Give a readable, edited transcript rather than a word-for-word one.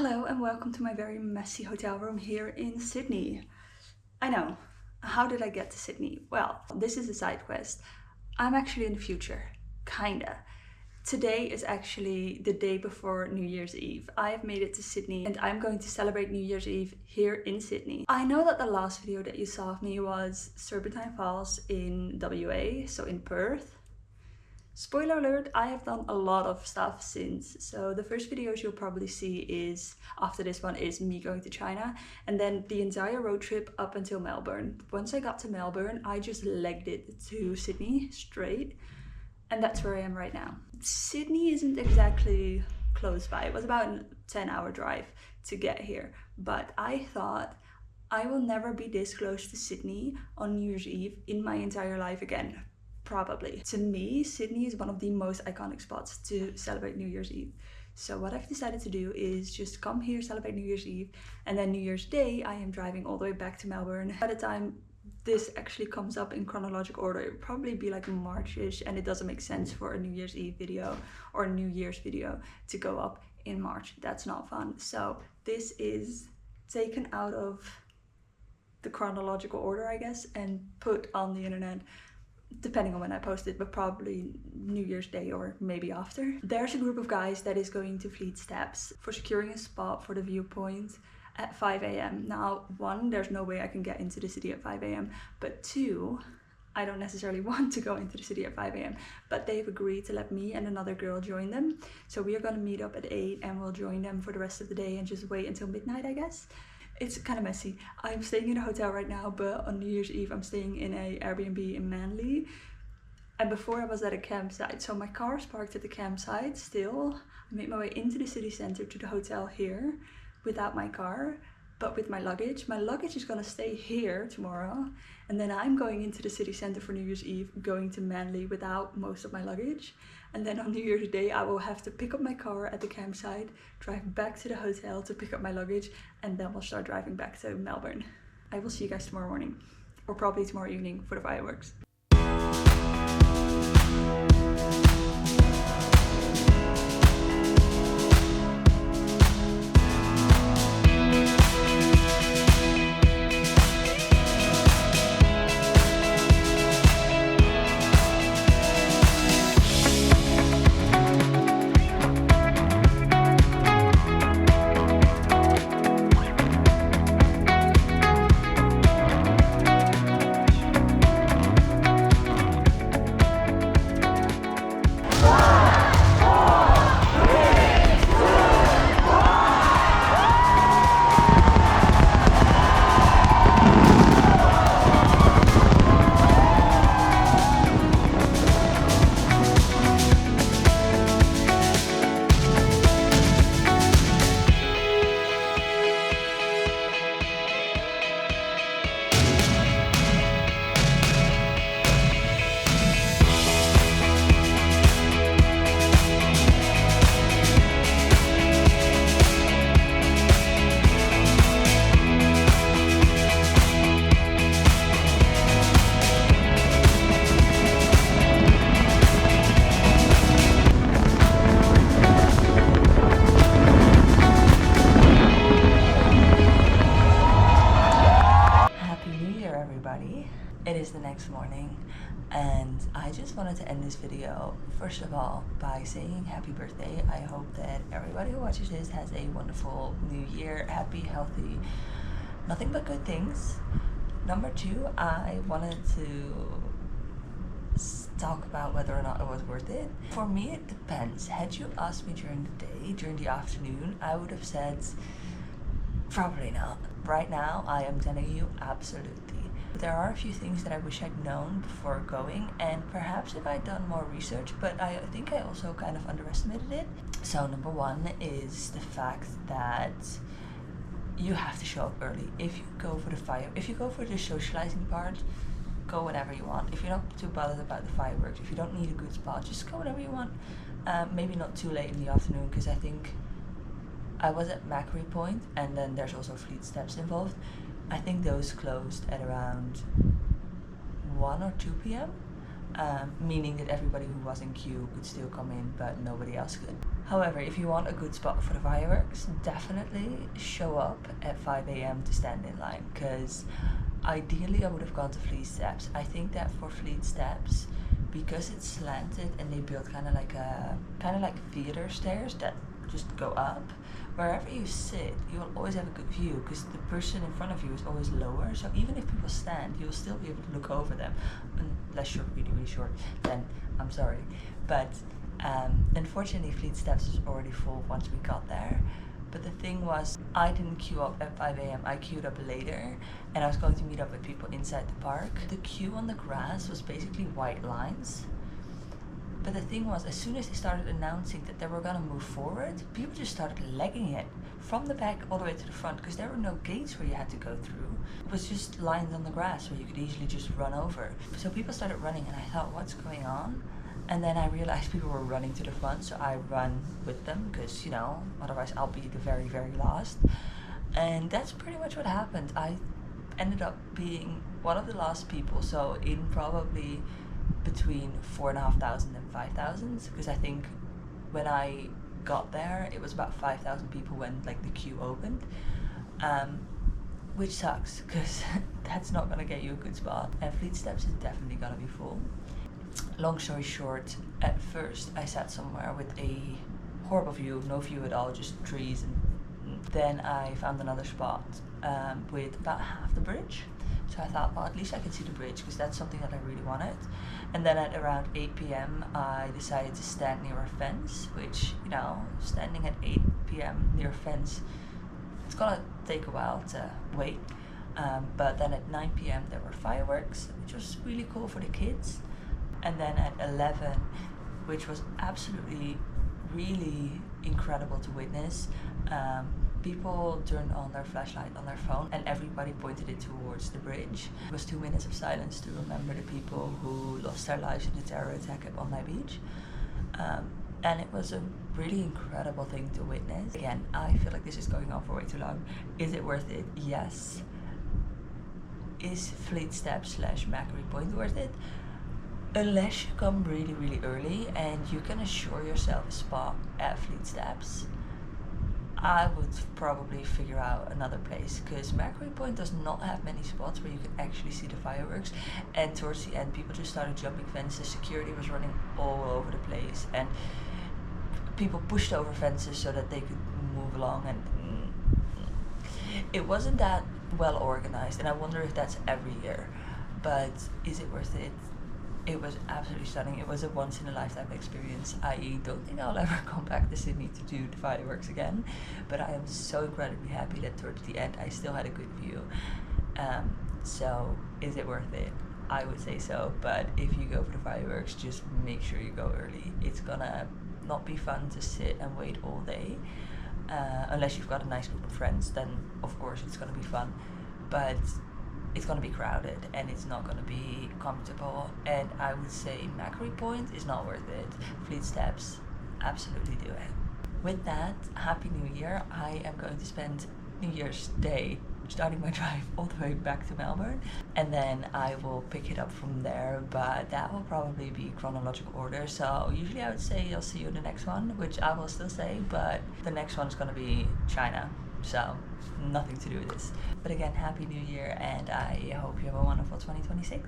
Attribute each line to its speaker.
Speaker 1: Hello and welcome to my very messy hotel room here in Sydney. I know, how did I get to Sydney? Well, this is a side quest. I'm actually in the future, kinda. Today is actually the day before New Year's Eve. I have made it to Sydney and I'm going to celebrate New Year's Eve here in Sydney. I know that the last video that you saw of me was Serpentine Falls in WA, so in Perth. Spoiler alert, I have done a lot of stuff since. So the first videos you'll probably see is, after this one, is me going to China, and then the entire road trip up until Melbourne. Once I got to Melbourne, I just legged it to Sydney straight, and that's where I am right now. Sydney isn't exactly close by. It was about a 10-hour drive to get here, but I thought I will never be this close to Sydney on New Year's Eve in my entire life again. Probably. To me, Sydney is one of the most iconic spots to celebrate New Year's Eve. So what I've decided to do is just come here, celebrate New Year's Eve, and then New Year's Day I am driving all the way back to Melbourne. By the time this actually comes up in chronological order, it would probably be like March-ish, and it doesn't make sense for a New Year's Eve video or a New Year's video to go up in March. That's not fun. So this is taken out of the chronological order, I guess, and put on the internet depending on when I post it, but probably New Year's Day or maybe after. There's a group of guys that is going to Fleet Steps for securing a spot for the viewpoint at 5 a.m. Now, one, there's no way I can get into the city at 5 a.m. But two, I don't necessarily want to go into the city at 5 a.m. But they've agreed to let me and another girl join them. So we are going to meet up at 8 and we'll join them for the rest of the day and just wait until midnight, I guess. It's kind of messy. I'm staying in a hotel right now, but on New Year's Eve I'm staying in a Airbnb in Manly. And before I was at a campsite, so my car is parked at the campsite still. I made my way into the city center to the hotel here without my car, but with my luggage. My luggage is gonna stay here tomorrow, and then I'm going into the city center for New Year's Eve, going to Manly without most of my luggage. And then on New Year's Day, I will have to pick up my car at the campsite, drive back to the hotel to pick up my luggage, and then we'll start driving back to Melbourne. I will see you guys tomorrow morning, or probably tomorrow evening for the fireworks. It is the next morning and I just wanted to end this video first of all by saying happy birthday. I hope that everybody who watches this has a wonderful new year, happy, healthy, nothing but good things. Number two, I wanted to talk about whether or not it was worth it. For me, it depends. Had you asked me during the day, during the afternoon, I would have said probably not. Right now, I am telling you absolutely. There are a few things that I wish I'd known before going, and perhaps if I'd done more research, but I think I also kind of underestimated it. So number one is the fact that you have to show up early. If you go for the socializing part, go whenever you want. If you're not too bothered about the fireworks, if you don't need a good spot, just go whenever you want. Maybe not too late in the afternoon, because I think I was at Macquarie Point, and then there's also Fleet Steps involved. I think those closed at around 1 or 2 p.m. Meaning that everybody who was in queue could still come in, but nobody else could.
Speaker 2: However, if you want a good spot for the fireworks, definitely show up at 5 a.m. to stand in line, because ideally I would have gone to Fleet Steps. I think that for Fleet Steps, because it's slanted and they built kind of like theater stairs that just go up, wherever you sit, you'll always have a good view because the person in front of you is always lower. So even if people stand, you'll still be able to look over them, unless you're really, really short. Then I'm sorry, but unfortunately, Fleet Steps was already full once we got there. But the thing was, I didn't queue up at 5 a.m. I queued up later, and I was going to meet up with people inside the park. The queue on the grass was basically white lines. But the thing was, as soon as they started announcing that they were gonna move forward, people just started legging it from the back all the way to the front, because there were no gates where you had to go through. It was just lines on the grass where you could easily just run over. So people started running, and I thought, what's going on? And then I realized people were running to the front, so I ran with them because, otherwise I'll be the very, very last. And that's pretty much what happened. I ended up being one of the last people, so in probably between 4,500 and 5,000, because I think when I got there, it was about 5,000 people when the queue opened, which sucks because that's not gonna get you a good spot. And Fleet Steps is definitely gonna be full. Long story short, at first I sat somewhere with a horrible view, no view at all, just trees, and then I found another spot with about half the bridge. So I thought, well, at least I can see the bridge because that's something that I really wanted. And then at around 8 p.m. I decided to stand near a fence, which, standing at 8 p.m. near a fence, it's gonna take a while to wait. But then at 9 p.m. there were fireworks, which was really cool for the kids. And then at 11, which was absolutely really incredible to witness, people turned on their flashlight on their phone and everybody pointed it towards the bridge. It was 2 minutes of silence to remember the people who lost their lives in the terror attack at Bondi Beach. And it was a really incredible thing to witness. Again, I feel like this is going on for way too long. Is it worth it? Yes. Is Fleet Steps / Macquarie Point worth it? Unless you come really, really early and you can assure yourself a spot at Fleet Steps, I would probably figure out another place, because Macquarie Point does not have many spots where you can actually see the fireworks. And towards the end, people just started jumping fences. Security was running all over the place, and people pushed over fences so that they could move along, and it wasn't that well organized. And I wonder if that's every year, but is it worth it? It was absolutely stunning. It was a once-in-a-lifetime experience. I don't think I'll ever come back to Sydney to do the fireworks again, but I am so incredibly happy that towards the end I still had a good view. So is it worth it? I would say so, but if you go for the fireworks, just make sure you go early. It's gonna not be fun to sit and wait all day, unless you've got a nice group of friends, then of course it's gonna be fun, but it's going to be crowded and it's not going to be comfortable. And I would say Macquarie Point is not worth it. Fleet Steps, absolutely do it. With that, Happy New Year. I am going to spend New Year's Day starting my drive all the way back to Melbourne, and then I will pick it up from there, but that will probably be chronological order. So usually I would say I'll see you in the next one, which I will still say, but the next one is going to be China. So nothing to do with this. But again, Happy New Year, and I hope you have a wonderful 2026.